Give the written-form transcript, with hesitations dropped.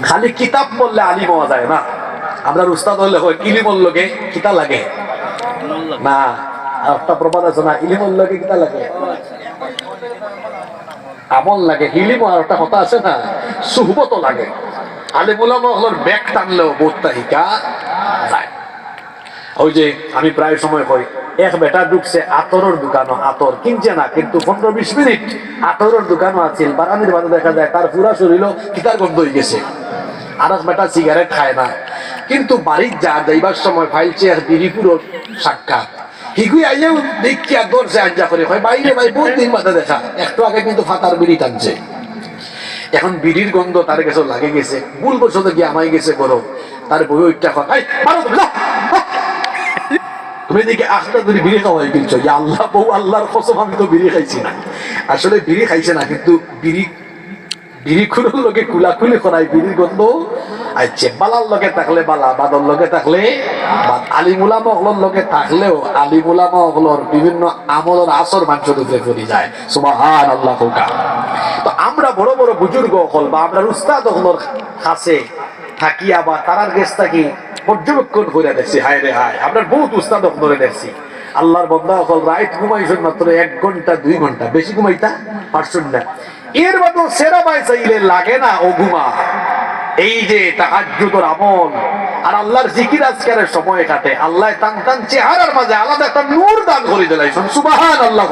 খালি কিতাব পড়লে আলিম হওয়া যায় না। আমরা উস্তাদ হলে হয় ইলিমর লগে কিতা লাগে না, একটা প্রবাদ আছে না, ইলিমর লগে কিতা লাগে, আমল লাগে। ইলিম আর একটা কথা আছে না, সুহবত লাগে। আলিম উলামা হলোর ব্যাগ টানলেও বোধটা হিকা যায়। ওই যে আমি প্রায় সময় কই, এক বেটা ঢুকছে আতরের দোকানও, আতর কিনছে না কিন্তু 15-20 মিনিট আতরের দোকানও আছে, বাগানের বাদে দেখা যায় তার পুরা শরীরও কিতার গন্ধ হয়ে গেছে। আর এক বেটা সিগারেট খায় না কিন্তু বাড়ির যা যাইবার সময় ফাইলছে এক বিড়িপুরোর সাক্ষাৎ, হিগুই আইলেও দেখি আর দরজে আঞ্জা করে হয় বাইরে ভাই বহুত দিন বাদে দেখা, একটু আগে কিন্তু ফাতার বিড়ি টানছে। এখন বিড়ির গন্ধ তার কাছে লাগে গেছে, ভুল বছর গিয়ে আমায় গেছে বড়, তার বই ওইটা তুমি দেখে আখটা ধরে বিড়ি খাওয়াই ফেলছো, আল্লাহ বউ আল্লাহর কসম আমি তো বিড়ি খাইছি না। আসলে বিড়ি খাইছে না কিন্তু বিড়ি খুলের লোকে কুলাকুলি করাই বিড়ির গন্ধ আচ্ছা। বালার লগে থাকলে বালা, বাদর লগে থাকলে বাদ। আলিমুলামা ওগুলোর লগে থাকলেও আলিমুলামা ওগুলোর বিভিন্ন আমলের আসর মানুষের উপরে পড়ে যায়। সুবহানাল্লাহ। তো আমরা বড় বড় বুজুর্গ হল বা আমরা উস্তাদ ওগুলোর কাছে থাকিয়া বা তারার কাছ থাকি পর্যবেক্ষণ করে দেখছি, হায় রে হায় আপনার বহুত উস্তাদ ধরে দেখছি। আল্লাহর বন্দা হল রাইত ঘুমাইছেন মাত্র 1 ঘন্টা 2 ঘন্টা, বেশি ঘুমাইতা পারছেন না। এর মতো সেরা বাই চাইলে লাগে না ও ঘুমা। এই যে তাহাজ্জুদের আমল আর আল্লাহর জিকির আজকারের সময় কাটে, আল্লাহ তান তান চেহারার মাঝে আলাদা একটা নূর দান করে দিলেন। সুবহানাল্লাহ।